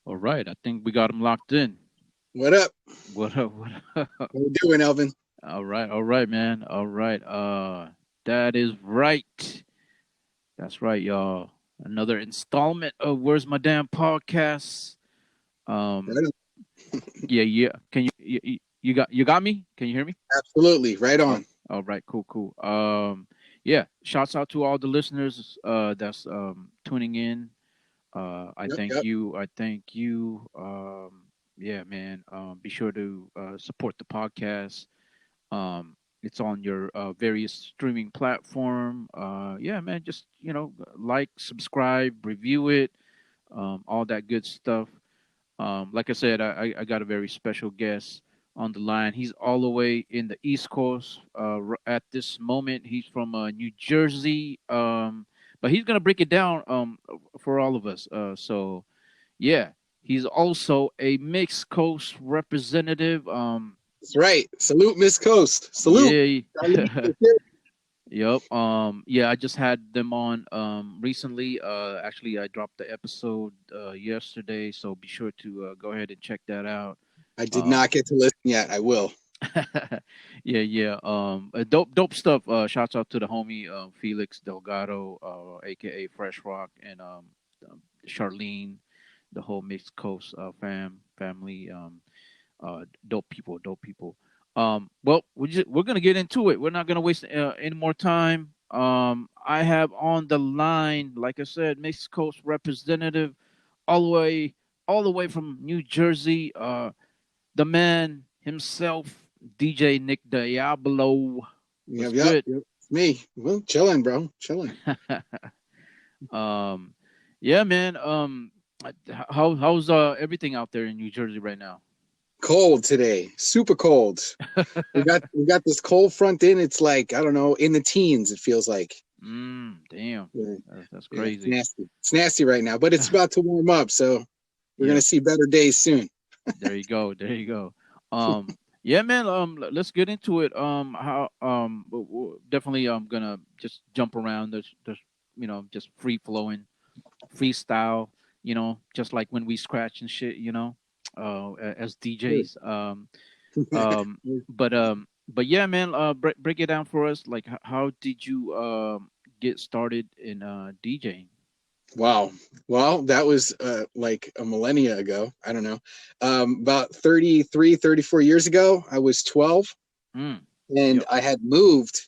All right, I think we got him locked in. What up? What up? What up? What you doing, Elvin? All right, man. All right. That is right. That's right, y'all. Another installment of Where's My Damn Podcast. Um, Right on. yeah, yeah. Can you got me? Can you hear me? Absolutely, right Oh, on. all right, cool, cool. Yeah. Shouts out to all the listeners that's tuning in. I Yep, thank yep. you. I thank you. Yeah, man. Be sure to support the podcast. It's on your various streaming platform. Yeah, man. Just like, subscribe, review it, all that good stuff. Like I said, I got a very special guest on the line. He's all the way in the East Coast. At this moment, he's from New Jersey. But he's gonna break it down for all of us. So yeah, he's also a mixed coast representative. That's right. Salute, Miss Coast. Salute. Yeah. Gotta leave this here. Yep. Yeah, I just had them on recently. Actually, I dropped the episode yesterday, so be sure to go ahead and check that out. I did Um not get to listen yet. I will. yeah, yeah. Dope stuff. Shouts out to the homie Felix Delgado, aka Fresh Rock, and Charlene, the whole Mixed Coast family. Dope people, dope people. Well, we're gonna get into it. We're not gonna waste any more time. I have on the line, like I said, Mixed Coast representative, all the way, all the way from New Jersey. The man himself, DJ Nick Diablo. What's Yep, yep, good? yep. It's me. Well, chilling, bro. Chilling. um, yeah, man. How's everything out there in New Jersey right now? Cold today. Super cold. We got this cold front in. It's like, I don't know, in the teens, it feels like. Damn, Yeah, that's yeah, it's crazy. nasty. It's nasty right now, but it's about to warm up, so we're gonna Yep. see better days soon. There you go. There you go. Yeah, man. Let's get into it. How definitely I'm gonna just jump around. There's just free flowing, freestyle. Just like when we scratch and shit. As Sure. DJs. Um, but yeah, man. Break it down for us. Like, how did you get started in DJing? Wow. Well, that was like a millennia ago. I don't know. About 33, 34 years ago, I was 12 Mm. and Yep. I had moved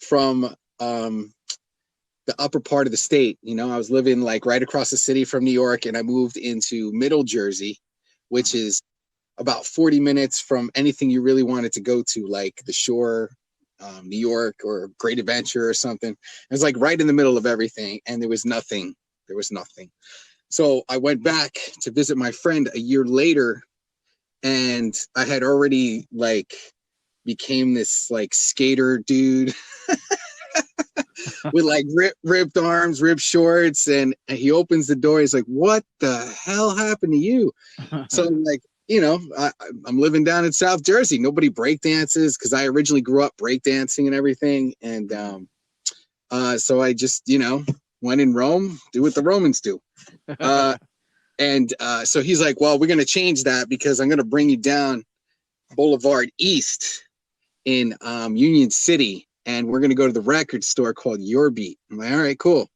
from the upper part of the state. I was living like right across the city from New York and I moved into middle Jersey, which Uh-huh. is about 40 minutes from anything you really wanted to go to, like the shore, New York, or Great Adventure or something. It was like right in the middle of everything, and there was nothing. There was nothing. So I went back to visit my friend a year later, and I had already like became this like skater dude with like ripped arms, ripped shorts, and he opens the door. He's like, "What the hell happened to you?" So I'm like, I'm living down in South Jersey. Nobody break dances because I originally grew up break dancing and everything. And Mm. so I just, when in Rome, do what the Romans do. Uh, and so he's like, well, we're going to change that because I'm going to bring you down Boulevard East in Union City. And we're going to go to the record store called Your Beat. I'm like, all right, cool.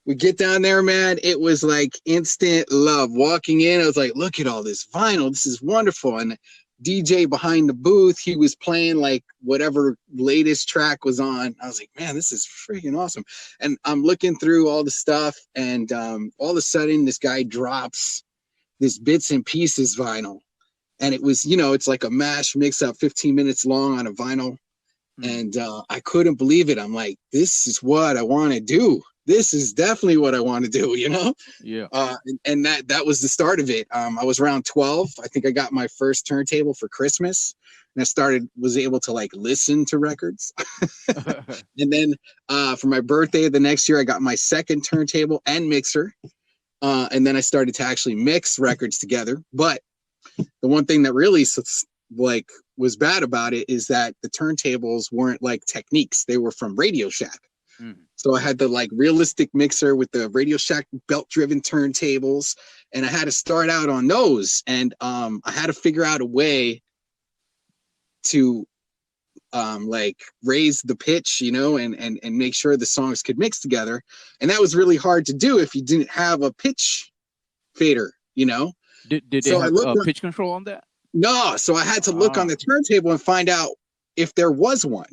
We get down there, man. It was like instant love. Walking in, I was like, look at all this vinyl. This is wonderful. And DJ behind the booth, he was playing like whatever latest track was on. I was like, man, this is freaking awesome. And I'm looking through all the stuff, and all of a sudden, this guy drops this bits and pieces vinyl. And it was, it's like a mash mix up 15 minutes long on a vinyl. Mm. And I couldn't believe it. I'm like, this is what I want to do. This is definitely what I want to do. Yeah. And that was the start of it. I was around 12. I think I got my first turntable for Christmas, and was able to like listen to records. And then for my birthday the next year, I got my second turntable and mixer. And then I started to actually mix records together. But the one thing that really like was bad about it is that the turntables weren't like Techniques. They were from Radio Shack. Mm. So I Yeah. had the like realistic mixer with the Radio Shack belt driven turntables, and I had to start out on those. And I had to figure out a way to like raise the pitch, and make sure the songs could mix together. And that was really hard to do if you didn't have a pitch fader. Did they So I have looked pitch control on that? No, so I had to look on Ah. the turntable and find out if there was one.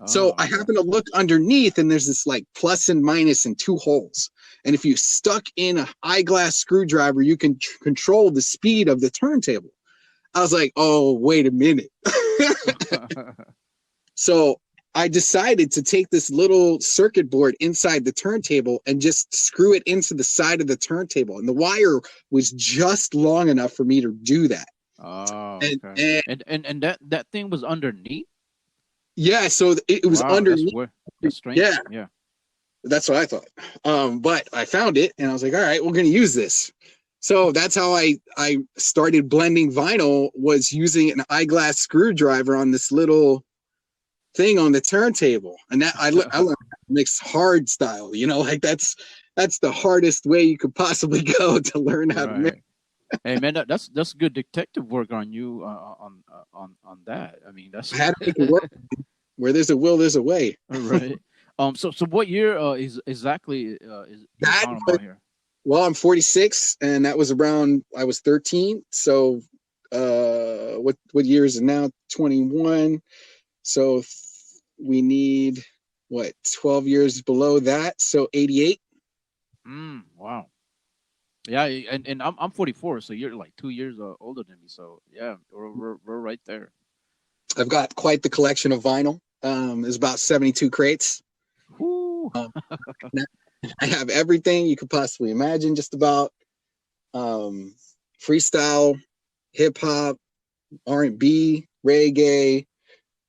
So Oh, I okay. happened to look underneath, and there's this like plus and minus in two holes. And if you stuck in an eyeglass screwdriver, you can control the speed of the turntable. I was like, oh, wait a minute. So I decided to take this little circuit board inside the turntable and just screw it into the side of the turntable. And the wire was just long enough for me to do that. Oh, And, okay. and And that thing was underneath. yeah, so it was Wow, that's underneath. weird. That's Yeah, strange. Yeah. that's what I thought. But I found it, and I was like, all right, we're gonna use this. So that's how I started blending vinyl, was using an eyeglass screwdriver on this little thing on the turntable. And that I learned how to mix hard style. Like that's the hardest way you could possibly go to learn how to mix. Right. Hey man, that's good detective work on you on that. I mean, I that's had to make it work. Where there's a will, there's a way. right. So what year is exactly is you're That talking was, about here? well, I'm 46, and that was around I was 13. So what year is it now? 21. So we need what, 12 years below that? So 88. Wow. Yeah, and I'm 44, so you're like 2 years older than me. So yeah, we're right there. I've got quite the collection of vinyl. There's about 72 crates. Whoo. Um, I have everything you could possibly imagine, just about freestyle, hip hop, R&B, reggae,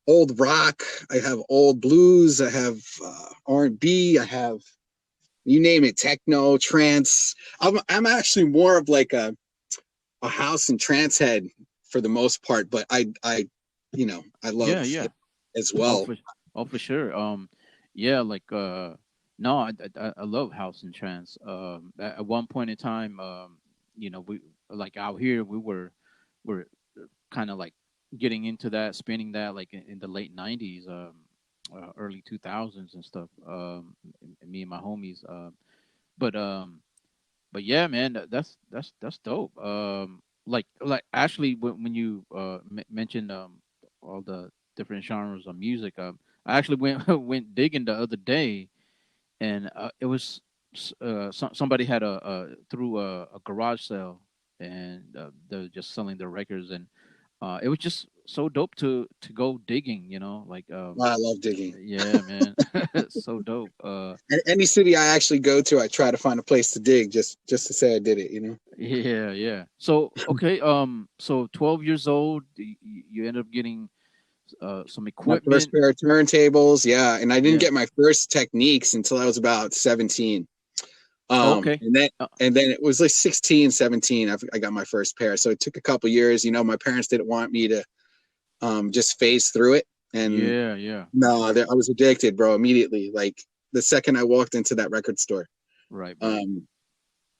old rock. I have old blues. I have R&B. I have, you name it, techno, trance. I'm actually more of like a house and trance head for the most part, but I Yeah, love yeah. it as Oh well. for oh for sure. Yeah, like no, I love house and trance. At one point in time, we like out here we were kind of like getting into that, spinning that like in the late '90s, early 2000s and stuff. Me and my homies. But but yeah, man, that's dope. Like actually, when you mentioned all the different genres of music, I actually went went digging the other day, and it was somebody had a through a garage sale, and they're just selling their records, and it was just so dope to go digging, like I love digging. yeah, man, so dope. Any city I actually go to, I try to find a place to dig, just to say I did it. Yeah, yeah. So okay, so 12 years old, you end up getting some My first equipment. pair of turntables, yeah, and I didn't Yeah. get my first techniques until I was about 17. Okay. And then Uh, and then it was like 16, 17. I got my first pair, so it took a couple years. My parents didn't want me to just phase through it, and yeah, yeah, for no, sure. I was addicted, bro, immediately. Like the second I walked into that record store. Right, right. Um,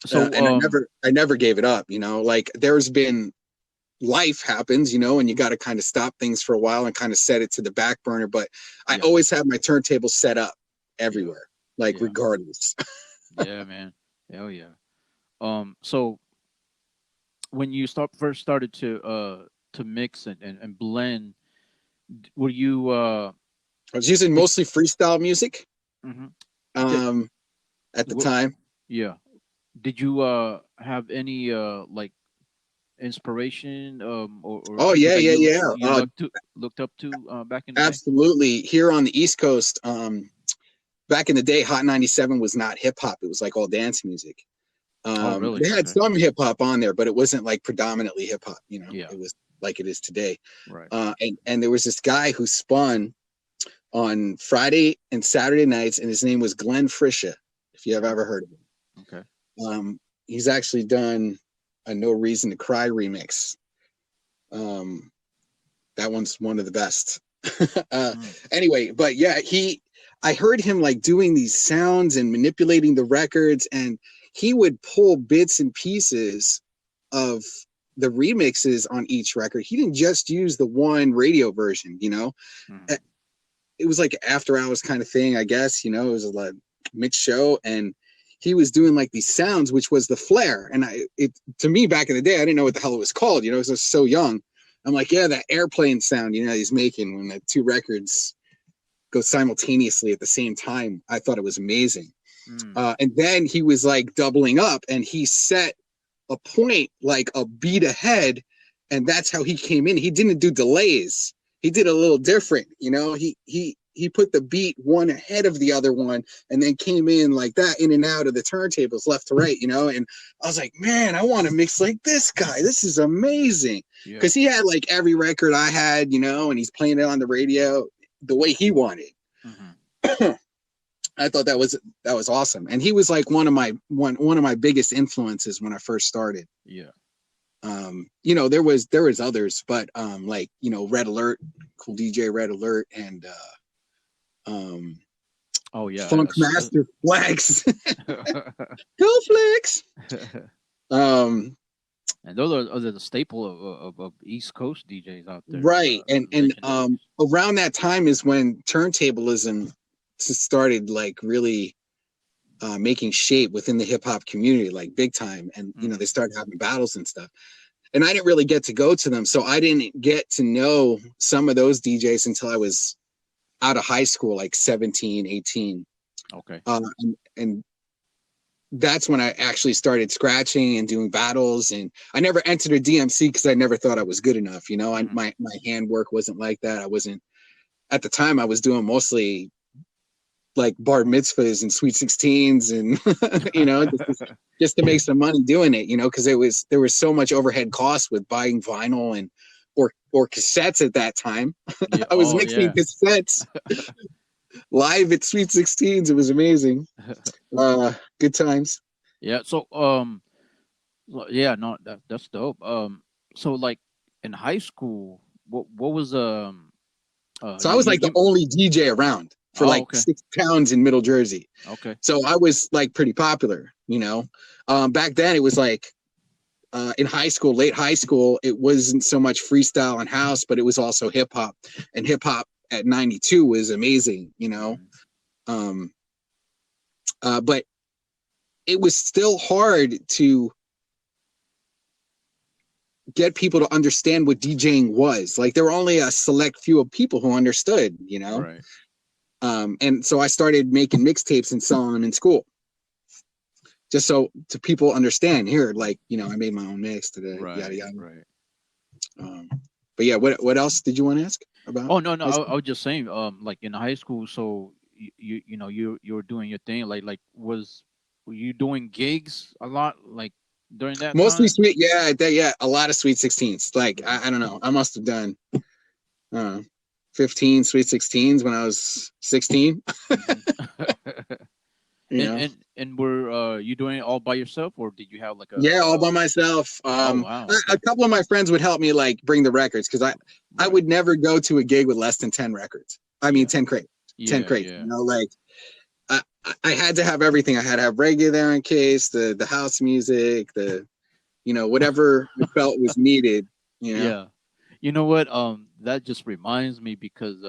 So and I never gave it up. Like there's been, life happens, and you got to kind of stop things for a while and kind of set it to the back burner. But I yeah, always have my turntable set up yeah, everywhere, like yeah, regardless. yeah, man. Hell yeah. So when you first started to mix and blend, were you I was using did mostly freestyle music hmm did um, at the what time. yeah, did you have any like inspiration or Oh people yeah, that yeah, yeah. you looked up to back in the day? Absolutely. Here on the East Coast, back in the day, Hot 97 was not hip hop. It was like all dance music. Oh, really? They had Okay. some hip hop on there, but it wasn't like predominantly hip hop. Yeah. It was like it is today. Right. And there was this guy who spun on Friday and Saturday nights, and his name was Glenn Frisha, if you have Oh, ever heard of okay. him. He's actually done a No Reason to Cry remix. Um, that one's one of the best. uh, Mm. anyway, but yeah, I heard him like doing these sounds and manipulating the records, and he would pull bits and pieces of the remixes on each record. He didn't just use the one radio version, you know. Mm-hmm. It was like an after hours kind of thing, I guess, you know. It was a like mixed show, and he was doing like these sounds, which was the flare. And it to me back in the day, I didn't know what the hell it was called, you know, because I was so young. I'm like, yeah, that airplane sound, you know, he's making when the two records go simultaneously at the same time. I thought it was amazing. Mm. And then he was like doubling up, and he set a point like a beat ahead, and that's how he came in. He didn't do delays. He did a little different, you know. He put the beat one ahead of the other one, and then came in like that, in and out of the turntables, left to right, you know. And I was like, man, I want to mix like this guy. This is amazing, Yeah. because he had like every record I had, you know, and he's playing it on the radio the way he wanted. Mm-hmm. I thought that was awesome, and he was like one of my biggest influences when I first started. Yeah. You know, there was others, but like, you know, Red Alert, cool DJ Red Alert, and Oh yeah. Funk Master Flex, go Flex. Um, And those are the staple of East Coast DJs out there. right, and Legendary. around that time is when turntablism started like really making shape within the hip hop community, like big time. And, you know, they started having battles and stuff. And I didn't really get to go to them. So I didn't get to know some of those DJs until I was out of high school, like 17, 18. Okay. And that's when I actually started scratching and doing battles. And I never entered a DMC because I never thought I was good enough. You know, my handwork wasn't like that. I wasn't, at the time I was doing mostly like bar mitzvahs and sweet 16s and you know, just to make some money doing it, you know, because there was so much overhead costs with buying vinyl and or cassettes at that time. Yeah. I was mixing cassettes live at sweet 16s. It was amazing. Good times. Yeah. So yeah, no, that's dope. So like in high school, what was So I was like the only DJ around for like okay. 6 towns in Middle Jersey. Okay. So I was like pretty popular, you know. Back then it was like in high school, late high school, it wasn't so much freestyle and house, but it was also hip hop. And hip hop at 92 was amazing, you know. But it was still hard to get people to understand what DJing was. Like there were only a select few of people who understood, you know. Right. And so I started making mixtapes and selling them in school, just so to people understand. Here, like, you know, I made my own mix today. Right. Yada yada. Right. But yeah, what else did you want to ask about? Oh no, I was just saying, like in high school, so you know you were doing your thing, like were you doing gigs a lot, like during that Mostly time? sweet, yeah, a lot of sweet 16s. Like I don't know, I must have done 15 sweet 16s when I was 16. You know? And were you doing it all by yourself, or did you have like all by myself. Oh wow. A couple of my friends would help me like bring the records, because I would never go to a gig with less than 10 records. I mean 10 crates. 10 crates. You know, like I had to have everything. I had to have reggae there in case, the house music, the, you know, whatever I felt was needed, you know. Yeah. You know what? That just reminds me, because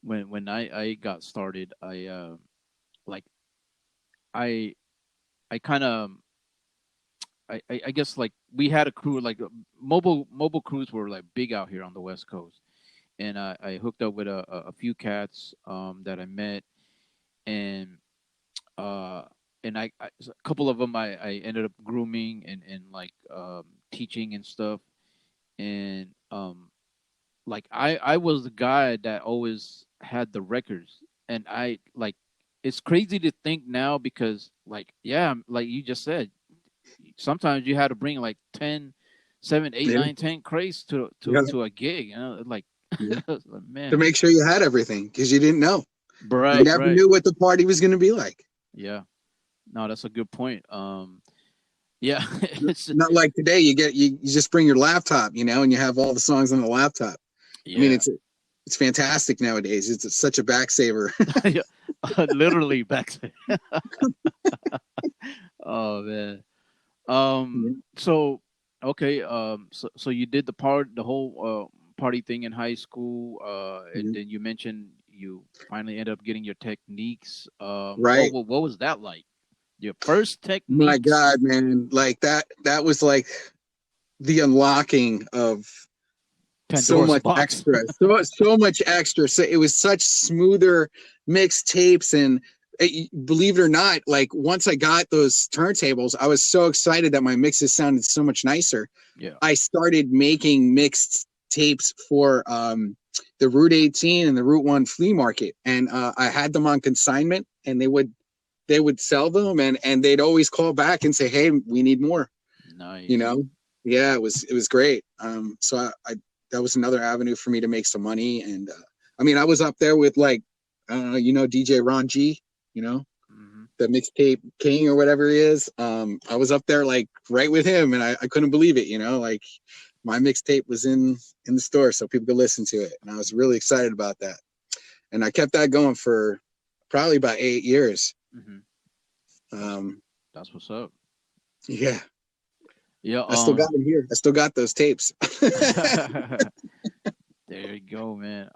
when I got started, like I I kind of I guess like we had a crew, like mobile crews were like big out here on the West Coast, and I hooked up with a few cats that I met, and uh a couple of them I ended up grooming and like teaching and stuff, and like I was the guy that always had the records, and I like, it's crazy to think now, because like, yeah, like you just said, sometimes you had to bring like 10, 7, 8, Yeah. 9, 10 crates Yeah. to a gig, you know, like, Yeah. man, To make sure you had everything, because you didn't know. You never right, knew what the party was going to be like. yeah, no, that's a good point. Yeah, it's Not like today, you just bring your laptop, you know, and you have all the songs on the laptop. I mean, yeah, It's fantastic nowadays. It's such a back saver. Yeah, literally back. Oh man. So okay. So you did the whole party thing in high school. And then you mentioned you finally ended up getting your techniques. Right. What was that like? Your first My techniques. God, man. Like that was like the unlocking of so Pandora's much box. extra, so much extra. So it was such smoother mixed tapes, and believe it or not, like once I got those turntables, I was so excited that my mixes sounded so much nicer. Yeah. I started making mixed tapes for the Route 18 and the Route 1 flea market, and I had them on consignment, and they would sell them, and they'd always call back and say, "Hey, we need more." You Nice. know, yeah, it was great. So I that was another avenue for me to make some money, and I mean, I was up there with like, DJ Ron G, you know, Hmm. the mixtape king or whatever he is. I was up there like right with him, and I couldn't believe it. Like my mixtape was in the store, so people could listen to it, and I was really excited about that. And I kept that going for probably about 8 years. Hmm. That's Um, that's what's up. yeah, Yeah. I still got them here. I still got those tapes. There you go, man.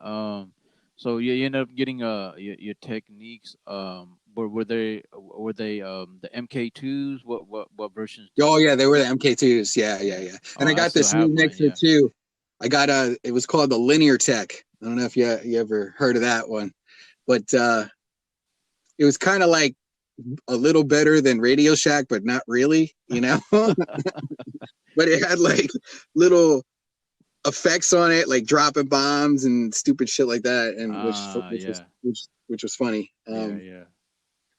So you end up getting your techniques. Were they the MK2s? What versions did Oh you? yeah, they were the MK2s. Yeah, yeah, Yeah. yeah. Oh, And I I got still this new have mine. mixer Yeah. too. I got it was called the Linear Tech. I don't know if you ever heard of that one, but it was kind of like a little better than Radio Shack, but not really. But it had like little effects on it, like dropping bombs and stupid shit like that, and which Ah, which was yeah, which was funny. yeah,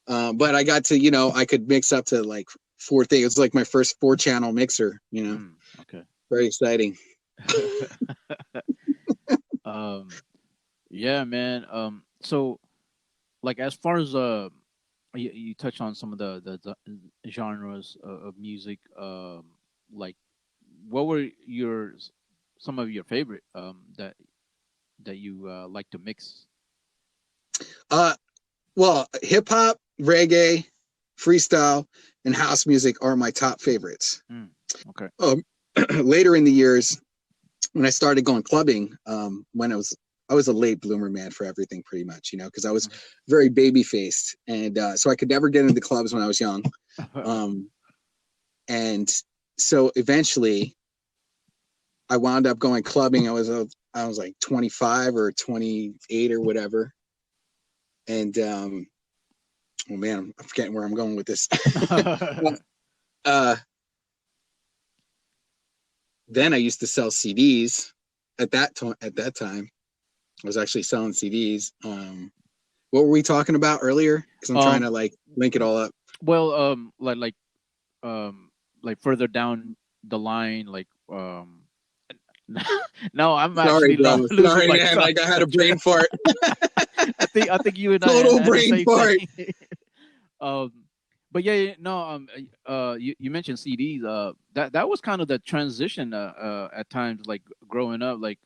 yeah. But I got to, I could mix up to like four things. It was like my first 4 channel mixer. Okay. Very exciting. um, yeah, man. So like as far as you touch on some of the genres of music. Like what were some of your favorite that you like to mix? Uh, well, hip hop, reggae, freestyle, and house music are my top favorites. Mm, okay. Um, Later in the years, when I started going clubbing, when I was a late bloomer, man, for everything pretty much, because I was Mhm. very baby faced, and so I could never get into clubs when I was young. Um, and so eventually, I wound up going clubbing. I was like 25 or 28 or whatever, and oh man, I'm forgetting where I'm going with this. uh, then I used to sell CDs. At that time, I was actually selling CDs. What were we talking about earlier? Because I'm trying um to like link it all up. well, um like further down the line, like no, I'm Sorry, actually bro. losing Sorry, my man. Like I had a track. brain fart. I think you and I Total had the brain same fart. thing. um but yeah, yeah, no, you mentioned CDs. That was kind of the transition at times, like growing up, like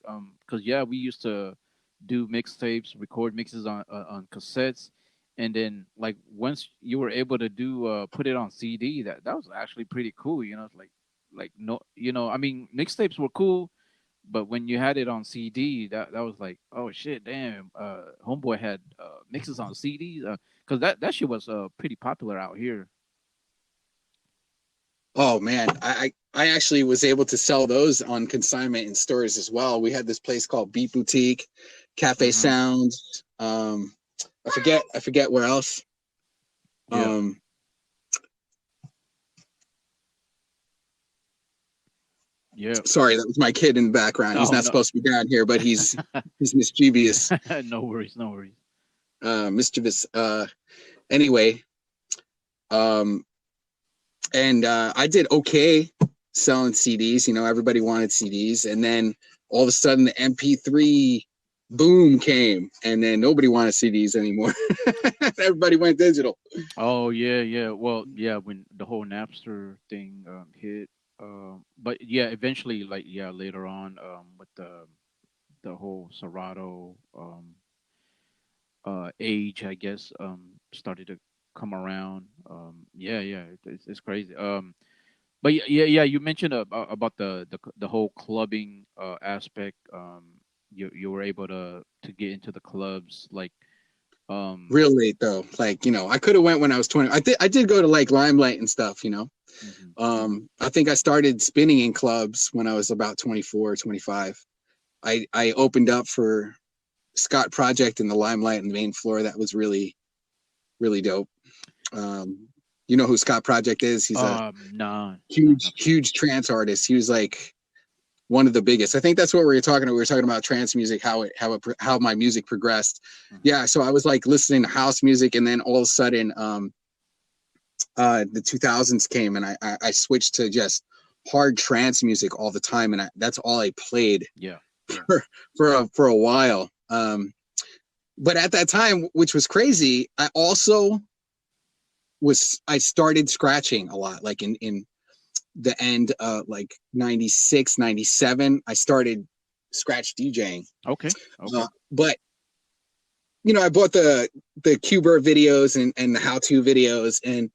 because yeah, we used to do mixtapes, record mixes on cassettes, and then like once you were able to do put it on CD, that was actually pretty cool. It's like no, I mean mixtapes were cool, but when you had it on CD, that was like, oh shit, damn, homeboy had mixes on CDs, because that shit was pretty popular out here. Oh man, I actually was able to sell those on consignment in stores as well. We had this place called Beat Boutique, Cafe Hmm. Sounds. I forget where else. Yeah, Um, yeah. Sorry, that was my kid in the background. He's Oh not no, supposed to be down here, but he's mischievous. no worries, no worries. Mischievous. Anyway, um, and I did okay selling CDs. Everybody wanted CDs, and then all of a sudden the MP3 boom came, and then nobody wanted CDs anymore. Everybody went digital. Oh yeah, yeah. Well, yeah, when the whole Napster thing hit, but yeah, eventually, like yeah, later on, with the the whole Serato age, I guess, started to come around. Yeah, yeah, it's crazy. But yeah, you mentioned about the whole clubbing aspect. You were able to get into the clubs, like um. Real late though. Like, I could have went when I was 20. I did go to like Limelight and stuff. Mhm. I think I started spinning in clubs when I was about 24, 25. I opened up for Scott Project in the Limelight and the main floor. That was really, really dope. Um, you know who Scott Project is? He's a Nah, nah, huge, not for huge trance artist. He was like one of the biggest. I think that's what we were talking about. We were talking about trance music, how my music progressed. hmm. Yeah, so I was like listening to house music, and then all of a sudden, the 2000s came, and I switched to just hard trance music all the time, and that's all I played Yeah, yeah. for for a while. But at that time, which was crazy, I started scratching a lot, like in the end like 96, 97. I started scratch DJing. Okay, okay. But I bought the Qbert videos and the how-to videos, and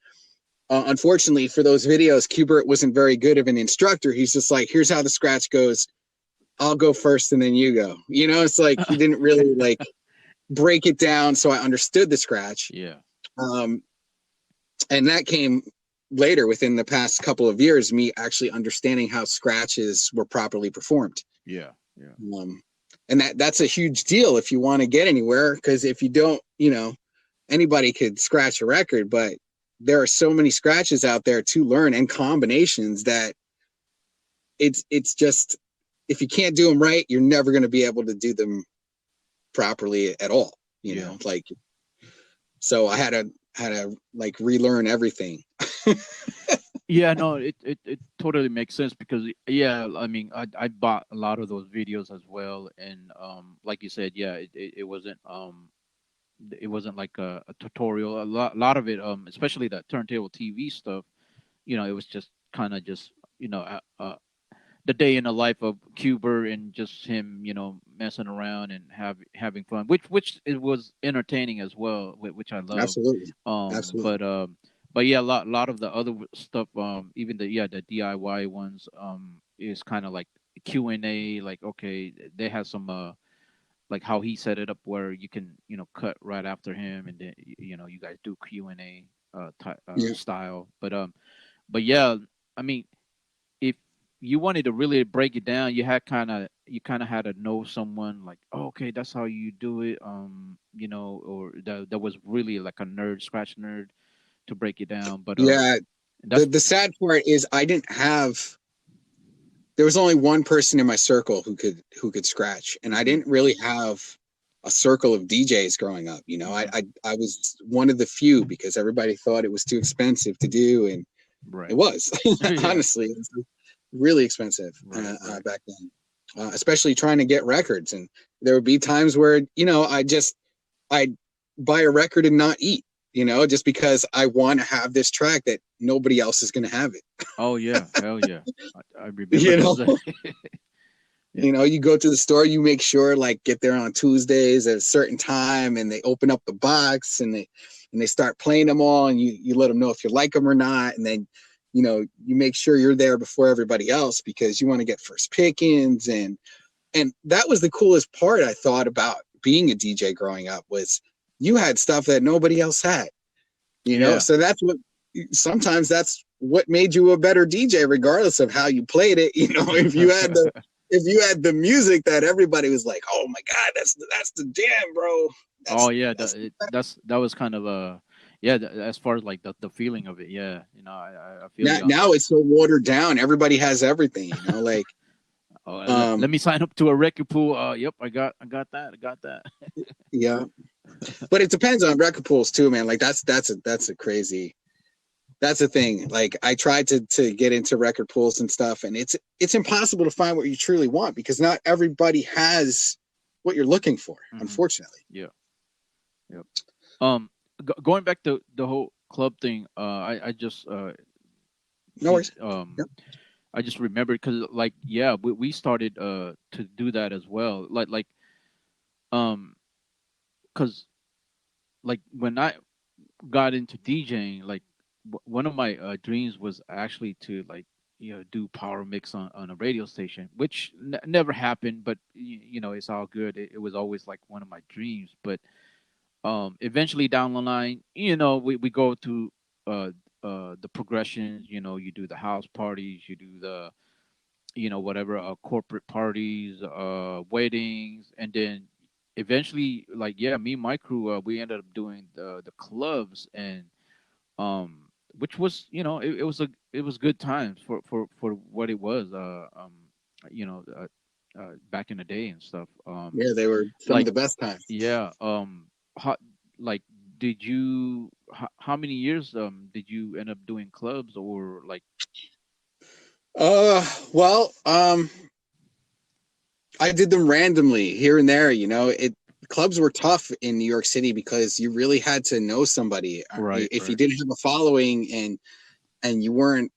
unfortunately for those videos, Qbert wasn't very good of an instructor. He's just like, here's how the scratch goes. I'll go first and then you go. It's like he didn't really like break it down so I understood the scratch. Yeah, Um, and that came later, within the past couple of years, me actually understanding how scratches were properly performed. yeah, yeah, Um, and that's a huge deal if you want to get anywhere, because if you don't, anybody could scratch a record, but there are so many scratches out there to learn and combinations that it's just, if you can't do them right, you're never going to be able to do them properly at all. yeah. Like, so I had to like relearn everything. Yeah, no, it totally makes sense because yeah, I mean, I bought a lot of those videos as well, and like you said, yeah, it wasn't like a tutorial. A lot of it, especially that turntable TV stuff, it was just kind of just the day in the life of Cuber and just him, messing around and having fun, which it was entertaining as well, which I love. Absolutely. Um, Absolutely. but um, but yeah, a lot of the other stuff, even the DIY ones, is kind of like Q&A. Like, okay, they have some like how he set it up where you can cut right after him, and then you guys do Q&A Yeah. style. But yeah, I mean, if you wanted to really break it down, you kind of had to know someone like, oh, okay, that's how you do it, or that was really like a nerd, scratch nerd, to break it down. But Yeah. The that's the sad part is I didn't have there was only one person in my circle who could scratch, and I hmm. didn't really have a circle of DJs growing up. I Hmm. I, I was one of the few because everybody thought it was too expensive to do, and it Right. was. Yeah. Honestly, it was really expensive Right, right. back then, especially trying to get records. And there would be times where I'd buy a record and not eat, just because I want to have this track that nobody else is going to have it. Oh yeah, hell yeah. I remember You those. know, Yeah. you go to the store, you make sure like get there on Tuesdays at a certain time, and they open up the box and they start playing them all, and you let them know if you like them or not, and then you make sure you're there before everybody else because you want to get first pickings, and that was the coolest part I thought about being a DJ growing up was you had stuff that nobody else had, Yeah. so sometimes that's what made you a better DJ, regardless of how you played it. If you had the music that everybody was like, oh my god, that's the jam, bro. Oh That's yeah, that's that was kind of yeah, as far as like the feeling of it, yeah, I feel now you on now that. it's so watered down. Everybody has everything, like Oh, let um me sign up to a record pool. Yep, I got that. I got that. yeah. But it depends on record pools too, man. Like that's a crazy that's the thing. Like I tried to get into record pools and stuff, and it's impossible to find what you truly want because not everybody has what you're looking for, Hmm. unfortunately. Yeah. Yep. Um, going back to the whole club thing. I just No did worries. Yep. I just remembered because like yeah, we started to do that as well. Um because like when I got into DJing, like one of my dreams was actually to like do power mix on a radio station, which never happened. But it's all good. It was always like one of my dreams. But eventually down the line, we go through uh the progressions. You do the house parties, you do the whatever corporate parties, weddings, and then eventually, like yeah, me and my crew, we ended up doing the clubs, and um which was it was good times for what it was, you know uh, back in the day and stuff. Yeah, they were some of Like the best times. yeah, how, like did you how many years did you end up doing clubs, or like? Well, I did them randomly here and there. It clubs were tough in New York City because you really had to know somebody. Right, If you right. didn't have a following and you weren't,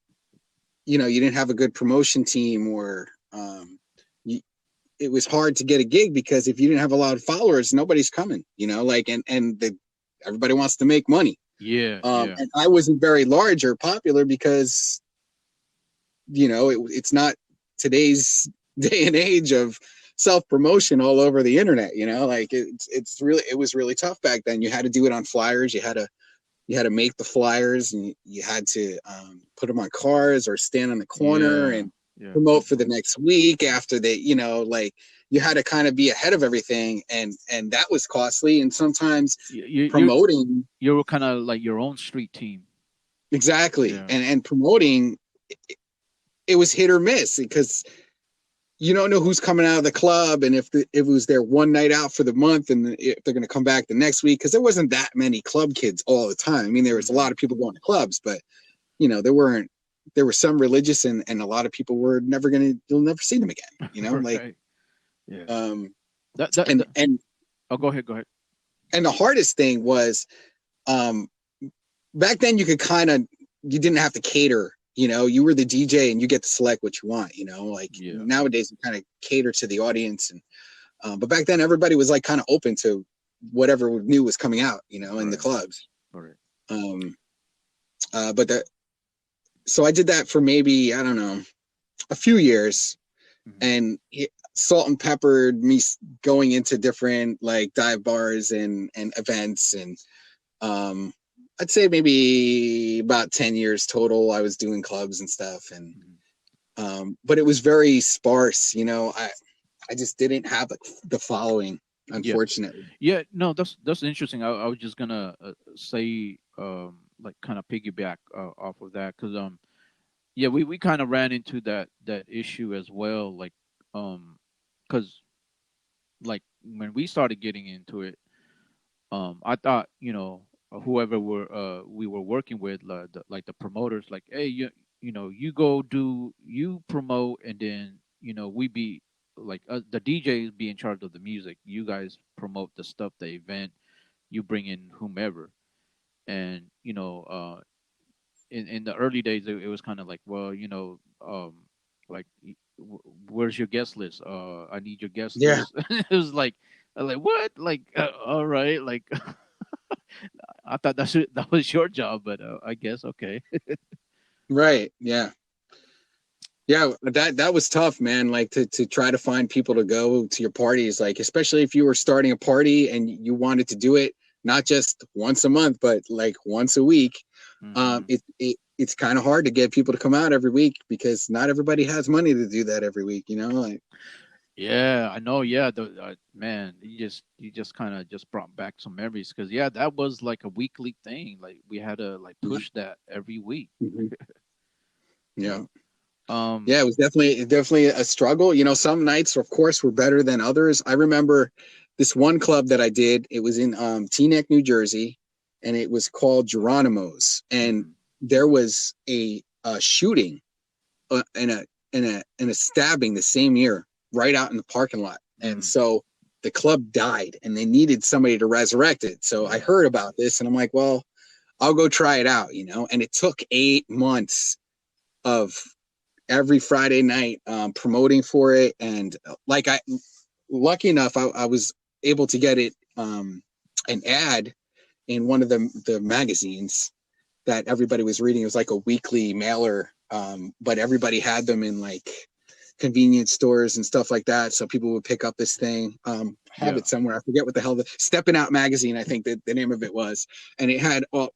you didn't have a good promotion team, or you, it was hard to get a gig because if you didn't have a lot of followers, nobody's coming. Like everybody wants to make money. Yeah, yeah. And I wasn't very large or popular because it's not today's day and age of self promotion all over the internet. Like it was really tough back then. You had to do it on flyers. You had to make the flyers, and you had to put them on cars or stand on the corner Yeah, and yeah. promote for the next week after they, like you had to kind of be ahead of everything, and that was costly. And sometimes You promoting, you were kind of like your own street team. exactly, Yeah. and promoting, it was hit or miss because you don't know who's coming out of the club, and if it was their one night out for the month, and if they're going to come back the next week, because there wasn't that many club kids all the time. I mean, there was a Hmm. lot of people going to clubs, but there were some religious, and a lot of people were never going to, you'll never see them again, like, Right. Yeah. um That. and and Oh, go ahead. Go ahead. and the hardest thing was, um back then you didn't have to cater. You were the DJ and you get to select what you want. Like Yeah. nowadays you kind of cater to the audience, and but back then everybody was like kind of open to whatever new was coming out, in the Right. clubs. Right. um but that So I did that for maybe, I don't know, a few years, Hmm. and it salt and peppered me going into different like dive bars and events, and um I'd say maybe about 10 years total I was doing clubs and stuff. And Hmm. but it was very sparse. I just didn't have the following, Yeah. unfortunately. Yeah. No, that's interesting. I was just gonna say, like kind of piggyback off of that, because yeah, we kind of ran into that issue as well, like because like when we started getting into it, I thought whoever we were working with, like the promoters, like hey, you go do, you promote, and then we be like the DJs be in charge of the music, you guys promote the stuff, the event, you bring in whomever. And in the early days, it was kind of like, well, like where's your guest list, I need your guest Yeah, list. It was like, I'm like, what, like all right, like I thought that was your job, but I guess okay. right. Yeah. Yeah, that was tough, man. Like to try to find people to go to your parties, like especially if you were starting a party and you wanted to do it not just once a month, but like once a week. Hmm. It's kind of hard to get people to come out every week because not everybody has money to do that every week. Like Yeah, I know. Yeah, the man, you just kind of just brought back some memories, because yeah, that was like a weekly thing. Like we had to like yeah, push that every week. mhm, Yeah. yeah, Um. yeah. It was definitely a struggle. Some nights, of course, were better than others. I remember this one club that I did. It was in Teaneck, New Jersey, and it was called Geronimo's. And Mhm. there was a shooting, and a stabbing the same year right out in the parking lot. And Mm. so the club died, and they needed somebody to resurrect it. So I Yeah. heard about this, and I'm like, well, I'll go try it out. And it took 8 months of every Friday night, promoting for it. And like lucky enough, I was able to get it, an ad in one of the magazines that everybody was reading. It was like a weekly mailer, but everybody had them in like convenience stores and stuff like that. So people would pick up this thing. Have Yeah. it somewhere. I forget what the hell Stepping Out magazine, I think that the name of it was, and it had all,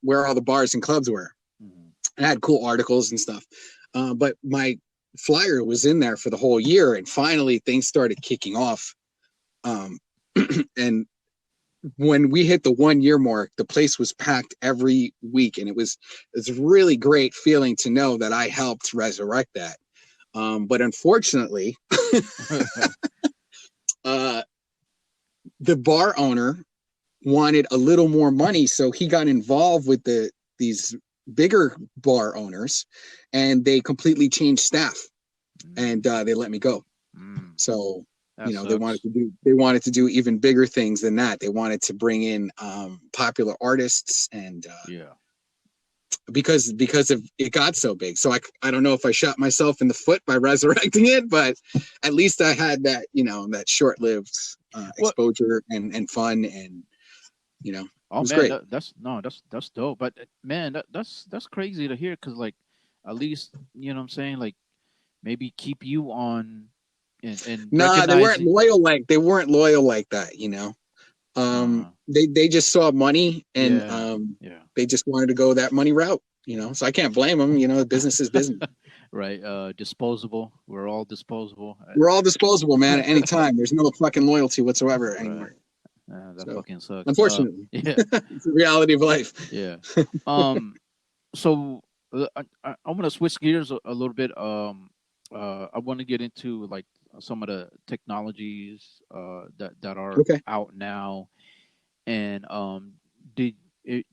where all the bars and clubs were. Mhm. It had cool articles and stuff. But my flyer was in there for the whole year, and finally things started kicking off. Um, and when we hit the 1 year mark, the place was packed every week, and it's a really great feeling to know that I helped resurrect that. But unfortunately, uh, the bar owner wanted a little more money, so he got involved with these bigger bar owners, and they completely changed staff, and Mm. they let me go. Mm. So That sucks. they wanted to do even bigger things than that. They wanted to bring in popular artists, and Yeah. because of it got so big. So I don't know if I shot myself in the foot by resurrecting it, but at least I had that, that short lived What? exposure and fun, and it Oh was man, great. that's no, that's dope. But man, that's crazy to hear because like at least you know what I'm saying like maybe keep you on and Nah, recognizing. they weren't loyal like that. Uh, They just saw money, and yeah, yeah. they just wanted to go that money route. So I can't blame them. Business is business. Right. Disposable. We're all disposable. We're all disposable, man. At any time, there's no fucking loyalty whatsoever Right. anymore. That So, fucking sucks. unfortunately, Yeah, it's the reality of life. yeah. Um, so I want to switch gears a little bit. I want to get into like some of the technologies that are Okay. out now, and did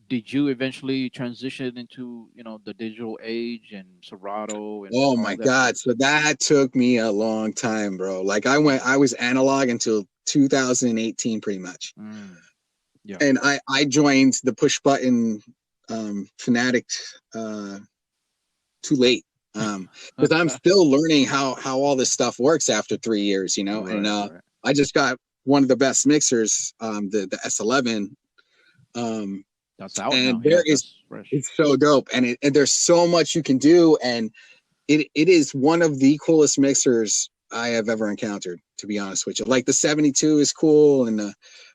did you eventually transition into the digital age and Serato and Oh all my that stuff? God. So that took me a long time, bro. Like I was analog until 2018 pretty much. Mm, yeah. And I joined the push button fanatic uh too late. Because I'm still learning how all this stuff works after 3 years, and Right, right. I just got one of the best mixers, the S11. Um That's out now. and Yeah, that's fresh. it's so dope, and there's so much you can do, and it is one of the coolest mixers I have ever encountered, to be honest with you. Like the 72 is cool,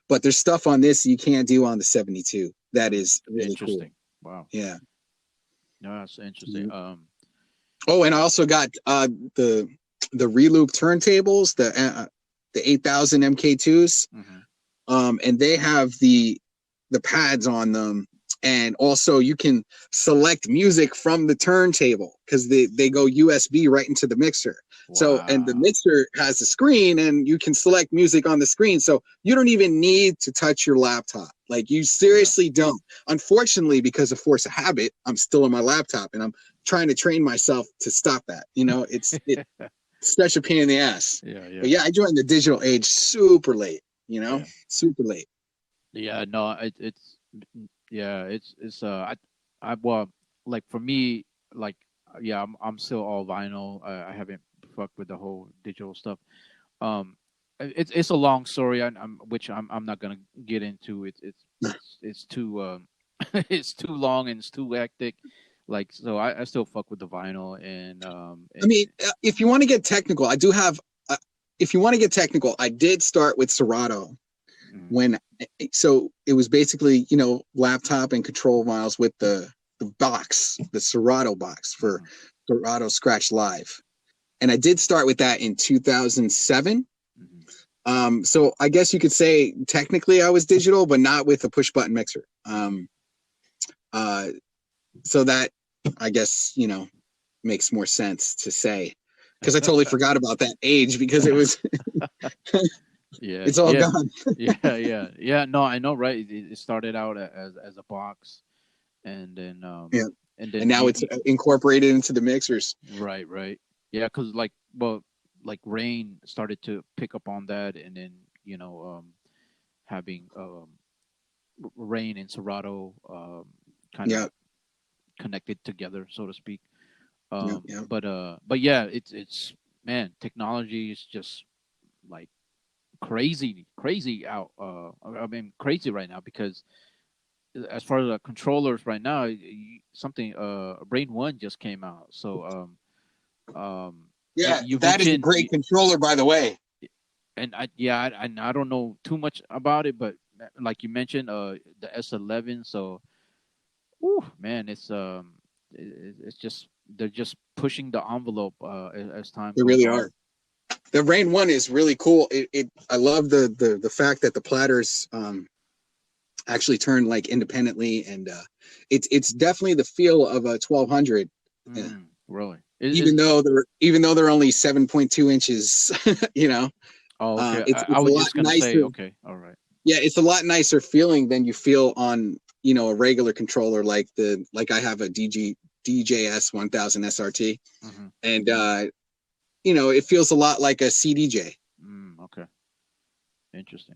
but there's stuff on this you can't do on the 72 that Mm, is really cool. interesting. Wow. Yeah. No, that's interesting. Oh, and I also got the reloop turntables, the 8000 MK2s, mhm. and they have the pads on them, and also you can select music from the turntable because they go USB right into the mixer. So, and the Wow. mixer has a screen, and you can select music on the screen, so you don't even need to touch your laptop. Like, you Yeah. seriously don't. Unfortunately, because of force of habit, I'm still on my laptop, and I'm trying to train myself to stop that. It's such a pain in the ass. Yeah, But yeah, yeah, I joined the digital age super late, yeah. super late. Yeah, no, it's yeah, it's well, like for me, like yeah, I'm still all vinyl. I haven't fucked with the whole digital stuff. Um, it's a long story, which I'm not gonna get into. It's too it's too long and it's too hectic. Like so, I still fuck with the vinyl I and mean, if you want to get technical, I do have. If you want to get technical, I did start with Serato mm, when. So it was basically, laptop and control files with the box, the Serato box for mm, Serato Scratch Live, and I did start with that in 2007. mm, So I guess you could say technically I was digital, but not with a push button mixer. mm. Uh, so that, I guess, makes more sense to say, because I totally forgot about that age because Yeah, it's all yeah, gone. yeah, yeah, yeah. No, I know, right? It started out as a box, and then Yeah. and And then now it's incorporated into the mixers. right, right, yeah, because like well, like Rain started to pick up on that, and then having Rain and Serato kind of Yeah. connected together, so to speak. Yeah, yeah. But yeah, it's man, technology is just like crazy out. I mean, crazy right now because as far as the controllers right now, something Brain One just came out. So Yeah, you that is a mentioned great controller, by the way. and I don't know too much about it, but like you mentioned, the S11. So, whew, man, it's just they're just pushing the envelope as time They goes really on. are. The Rain One is really cool. I love the fact that the platters actually turn like independently, and it's definitely the feel of a 1200. Yeah. Really? Even though they're only 7.2 inches, you know, Oh, okay. I it's a was lot just gonna say, nicer. okay, all right. Yeah, it's a lot nicer feeling than you feel on, you know, a regular controller like I have a DJS 1000 SRT, Mm-hmm. and you know, it feels a lot like a CDJ. Okay, interesting.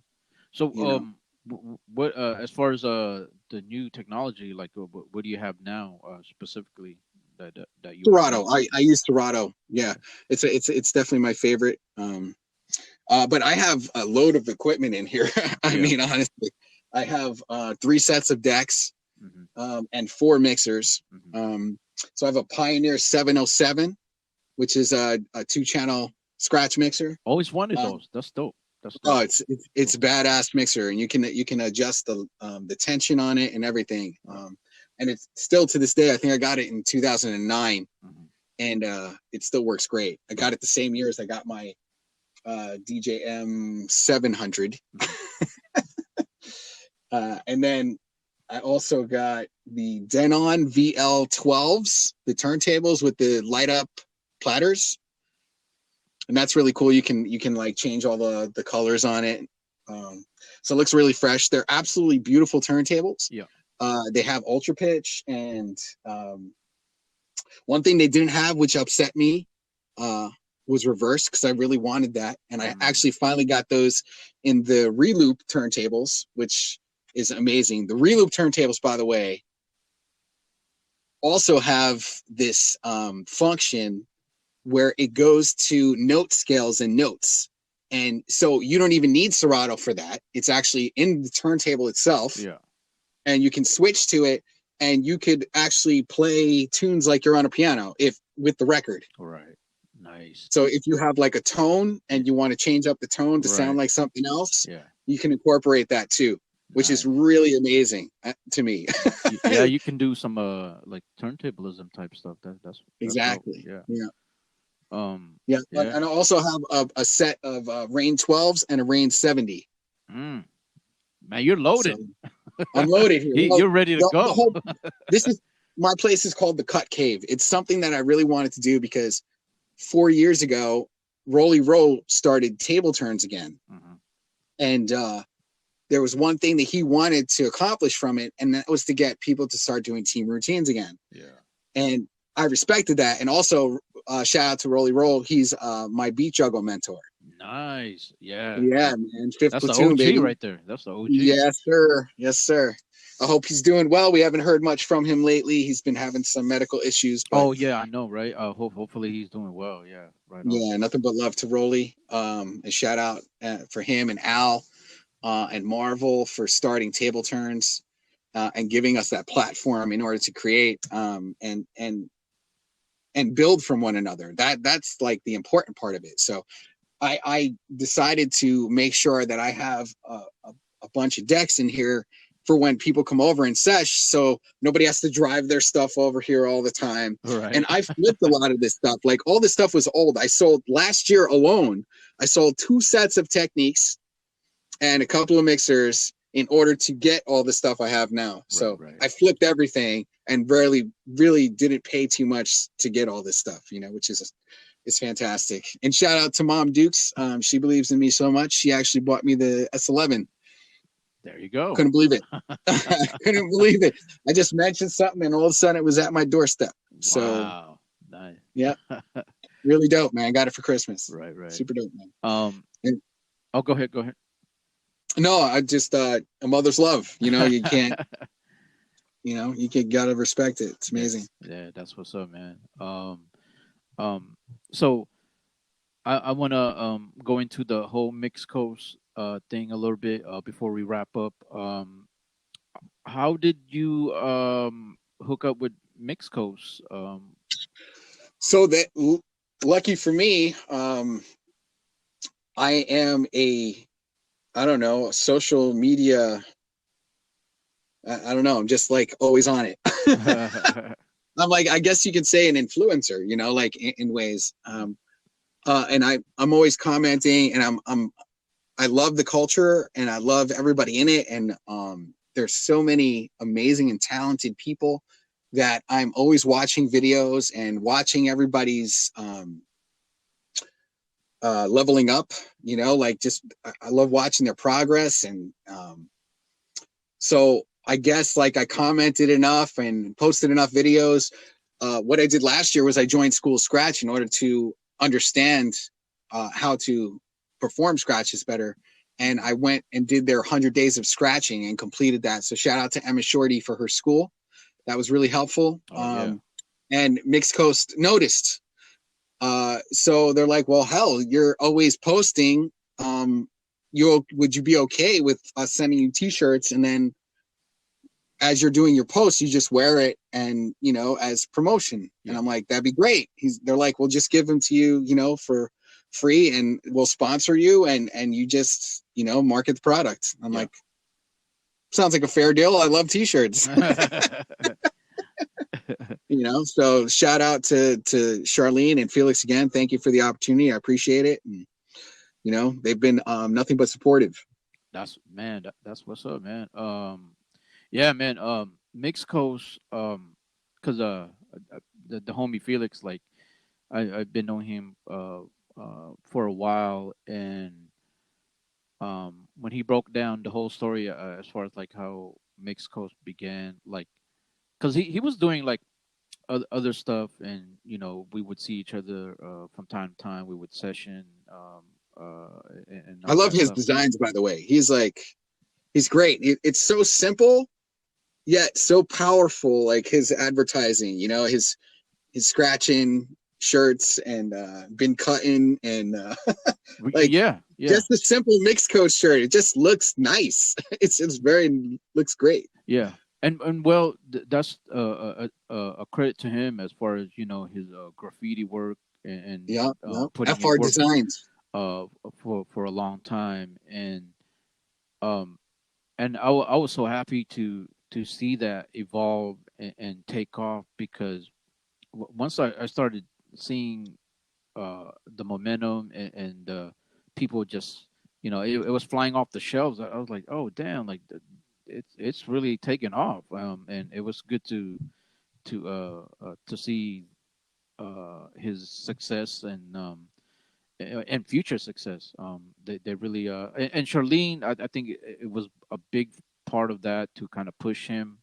So, You know, what as far as the new technology, like what do you have now specifically that you want to Serato. recommend? I use Serato. Yeah, Okay. it's definitely my favorite. But I have a load of equipment in here. I Yeah. mean, honestly, I have 3 sets of decks, Mm-hmm. and 4 mixers. Mm-hmm. So I have a Pioneer 707, which is a 2 channel scratch mixer. Always wanted Uh, those. That's dope. That's oh, dope. it's a badass mixer, and you can adjust the tension on it and everything. Right. And it's still to this day. I think I got it in 2009, Mm-hmm. and it still works great. I got Right. it the same year as I got my DJM 700. Mm-hmm. And then I also got the Denon VL12s, the turntables with the light up platters, and that's really cool. You can like change all the colors on it, um, so it looks really fresh. They're absolutely beautiful turntables. Yeah. They have ultra pitch, and one thing they didn't have, which upset me, uh, was reverse because I really wanted that, and I Mm. actually finally got those in the reloop turntables, which is amazing. The reloop turntables, by the way, also have this function where it goes to note scales and notes. And so you don't even need Serato for that. It's actually in the turntable itself, Yeah. and you can switch to it, and you could actually play tunes like you're on a piano if with the record. All right. Nice. So if you have like a tone Yeah. and you want to change up the tone to sound Right. like something else, Yeah. you can incorporate that too, which is Nice. really amazing to me. Yeah, you can do some like turntablism type stuff. That's dope. Exactly. Yeah. Yeah. Yeah. Yeah. And I also have a set of Rain 12s and a Rain 70. Mm. Man, you're So loaded. I'm loaded here. Well, You're ready to the go. whole this is my place is called the Cut Cave. It's something that I really wanted to do because 4 years ago, Rolly Roll started table turns again, Hmm. and there was one thing that he wanted to accomplish from it, and that was to get people to start doing team routines again. Yeah. And I respected that, and also shout out to Rolly Roll. He's my beat juggle mentor. Nice. Yeah. Yeah, man, fifth That's the platoon, OG baby. right there. That's the OG. Yes, sir. Yes, sir. I hope he's doing well. We haven't heard much from him lately. He's been having some medical issues, but Oh yeah, I know, right? Hopefully he's doing well. Yeah. Right on. yeah, nothing but love to Rolly. And shout out for him and Al and Marvel for starting table turns and giving us that platform in order to create and build from one another. That's like the important part of it. So I decided to make sure that I have a bunch of decks in here for when people come over and sesh, so nobody has to drive their stuff over here all the time. And Right. I flipped a lot of this stuff. Like all this stuff was old. I sold last year alone. I sold 2 sets of techniques and a couple of mixers in order to get all the stuff I have now. Right. So Right. I flipped everything and really didn't pay too much to get all this stuff, you know, which is it's fantastic. And shout out to Mom Dukes. She believes in me so much. She actually bought me the S11. There you go. Couldn't believe it. Couldn't believe it. I just mentioned something and all of a sudden it was at my doorstep. So Wow. Nice. yeah, really dope, man. Got it for Christmas. Right. Right. Super dope, man. Um. And Oh, go ahead. Go ahead. no, I just a mother's love. You know, you can't You gotta respect it. It's amazing. Yes, yeah, that's what's up, man. Um, so I want to go into the whole mixed coast thing a little bit before we wrap up. How did you hook up with mixed coast? So that lucky for me, I am I don't know, social media. I don't know. I'm just like always on it. I'm like, I guess you could say an influencer, like in ways. And I'm always commenting, and I love the culture, and I love everybody in it, and there's so many amazing and talented people that I'm always watching videos and watching everybody's leveling up. Like just I love watching their progress, and so I guess like I commented enough and posted enough videos. What I did last year was I joined School Scratch in order to understand how to perform scratches better. And I went and did their 100 days of scratching and completed that. So shout out to Emma Shorty for her school. That was really helpful. Oh yeah. And Mixed Coast noticed. So they're like, well, hell, you're always posting. Would you be okay with us sending you t-shirts, and then as you're doing your posts, you just wear it and, as promotion. Yeah. And I'm like, that'd be great. They're like, we'll just give them to you, for free, and we'll sponsor you, and you just, market the product. I'm like, sounds like a fair deal. I love t-shirts. So shout out to Charlene and Felix again. Thank you for the opportunity. I appreciate it. And, they've been nothing but supportive. That's man. That's what's up, man. Yeah, man. Mixed coast. Cause the homie Felix, like I've been knowing him for a while, and when he broke down the whole story as far as like how mixed coast began, like, cause he was doing like other stuff, and we would see each other from time to time. We would session and I all love that his stuff. designs, by the way. He's great. It's so simple yet so powerful. Like his advertising, his scratching shirts, and been cutting, and like Yeah, yeah, just the simple mixed coat shirt. It just looks nice. It's very looks great. yeah. And well, that's a credit to him as far as his graffiti work and Yeah, yeah. putting in FR work Designs. uh for a long time, um and I was so happy to see that evolve and take off, because once I started seeing the momentum, and people just it was flying off the shelves. I was like, oh damn, like it's really taken off, and it was good to see his success, and future success. They really and Charlene, I think it was a big part of that to kind of push him,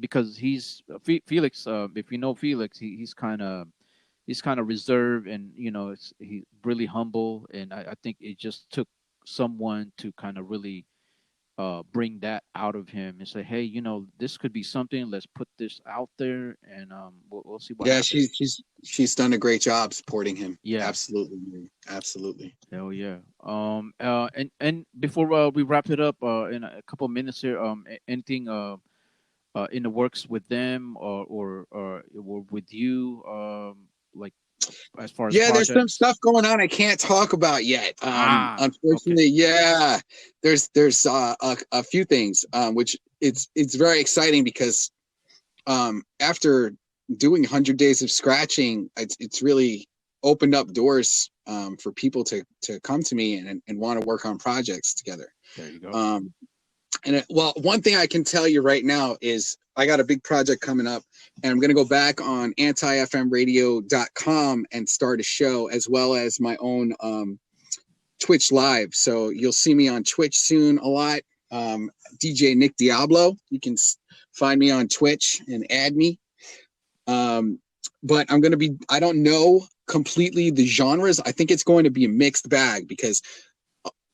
because he's Felix. If you know Felix, he's kind of reserved, and he's really humble, and I think it just took someone to kind of really bring that out of him and say, hey, this could be something. Let's put this out there, and we'll see what Yeah, happens. she's done a great job supporting him. Yeah. Absolutely, absolutely. Hell yeah. And before we wrap it up in a couple of minutes here, anything in the works with them, or with you, like as far as Yeah, there's some projects? stuff going on I can't talk about yet. Okay. Unfortunately, yeah. There's a few things which it's very exciting, because after doing 100 days of scratching, it's really opened up doors for people to come to me and want to work on projects together. There you go. Um, well, one thing I can tell you right now is I got a big project coming up, and I'm going to go back on antifmradio.com and start a show, as well as my own Twitch live. So you'll see me on Twitch soon a lot. DJ Nick Diablo. You can find me on Twitch and add me. But I don't know completely the genres. I think it's going to be a mixed bag, because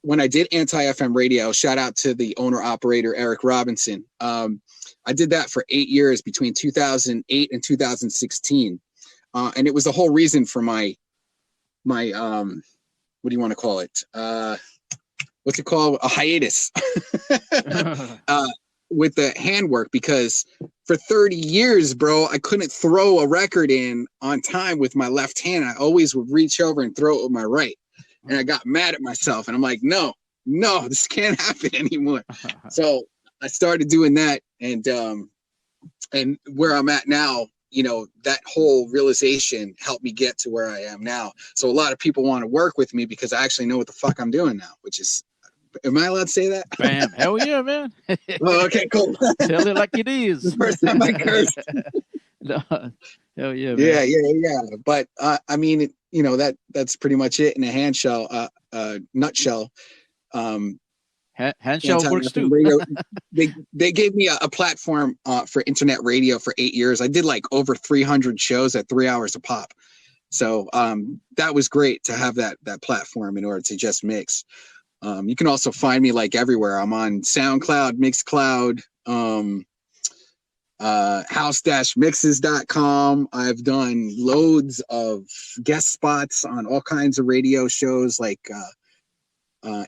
when I did anti-FM radio, shout out to the owner operator Eric Robinson. I did that for 8 years between 2008 and 2016, and it was the whole reason for my what do you want to call it? What's it called? A hiatus with the handwork, because for 30 years, bro, I couldn't throw a record in on time with my left hand. I always would reach over and throw it with my right. And I got mad at myself, and I'm like, no, this can't happen anymore. So I started doing that, and where I'm at now, you know, that whole realization helped me get to where I am now. So a lot of people want to work with me because I actually know what the fuck I'm doing now, which is, am I allowed to say that? Bam. Hell yeah, man. Oh, okay, cool. Tell it like it is. The first time I cursed. No, hell yeah, man. Yeah. But I mean, you know, that's pretty much it in a nutshell. Handshell works too. Radio, they gave me a platform for internet radio for 8 years. I did like over 300 shows at 3 hours a pop. So that was great to have that platform in order to just mix. You can also find me like everywhere. I'm on SoundCloud, Mixcloud, house-mixes.com. I've done loads of guest spots on all kinds of radio shows, like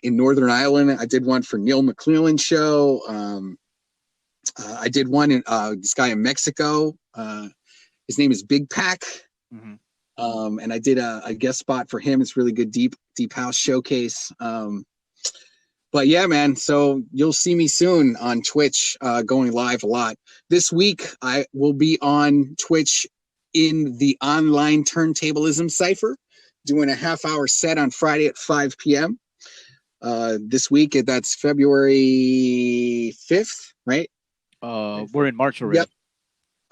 in Northern Ireland. I did one for Neil McClellan's show. I did one in this guy in Mexico. His name is Big Pack. Mm-hmm. And I did a guest spot for him. It's really good deep house showcase. But yeah, man, so you'll see me soon on Twitch, going live a lot. This week, I will be on Twitch in the online turntablism cipher, doing a half-hour set on Friday at 5 p.m. This week, that's February 5th, right? We're in March already. Yep.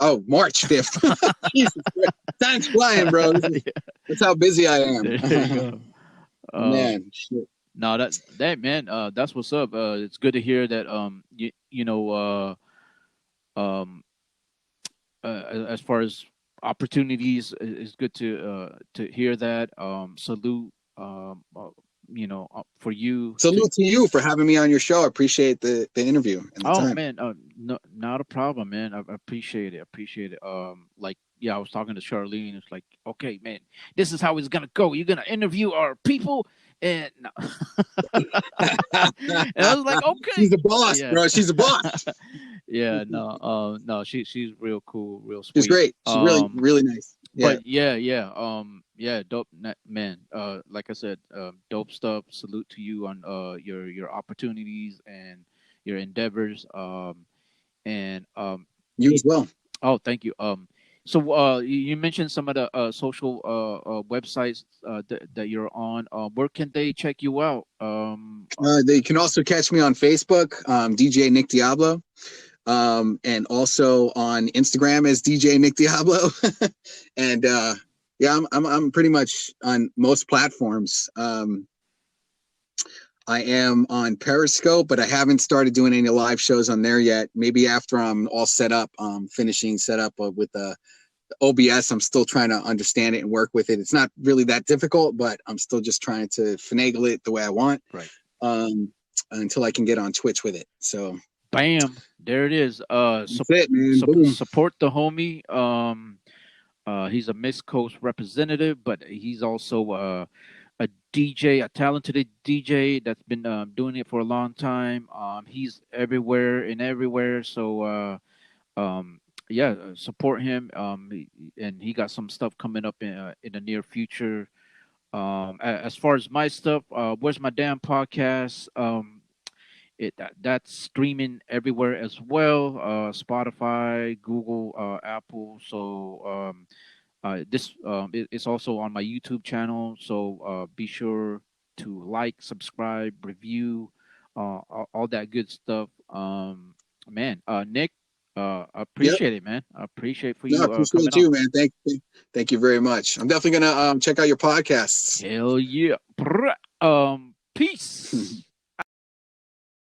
Oh, March 5th. Jesus Christ. Time's flying, bro. That's how busy I am. There you go. Man, shit. No, that man, that's what's up. It's good to hear that. You know, as far as opportunities, it's good to hear that. Salute, you know, for you. Salute to you for having me on your show. I appreciate the interview. And the time. Man, no, not a problem, man. I appreciate it. Like, yeah, I was talking to Charlene. It's like, okay, man, this is how it's gonna go. You're gonna interview our people. And, no. And I was like, okay, she's a boss, bro. She's a boss. Yeah, no, she's real cool, real sweet. She's great. She's really nice. Yeah. But yeah, dope, man. Like I said, dope stuff. Salute to you on your opportunities and your endeavors. And you as well. Oh, thank you. So you mentioned some of the social websites that you're on. Where can they check you out? They can also catch me on Facebook, DJ Nick Diablo, and also on Instagram as DJ Nick Diablo. And yeah, I'm pretty much on most platforms. I am on Periscope, but I haven't started doing any live shows on there yet. Maybe after I'm all set up, finishing setup with the OBS. I'm still trying to understand it and work with it. It's not really that difficult, but I'm still just trying to finagle it the way I want. Right. Until I can get on Twitch with it. So bam, there it is. It, man. Support the homie. He's a Mixed Coast representative, but he's also a DJ, a talented DJ that's been doing it for a long time. He's everywhere. So yeah, support him. And he got some stuff coming up in the near future. As far as my stuff, Where's My Damn Podcast? That's streaming everywhere as well. Spotify, Google, Apple. So it's also on my YouTube channel. So be sure to like, subscribe, review, all that good stuff. Man, Nick, I appreciate it, man. I appreciate for you. I appreciate you, man. Thank you very much. I'm definitely gonna check out your podcasts. Hell yeah. Peace.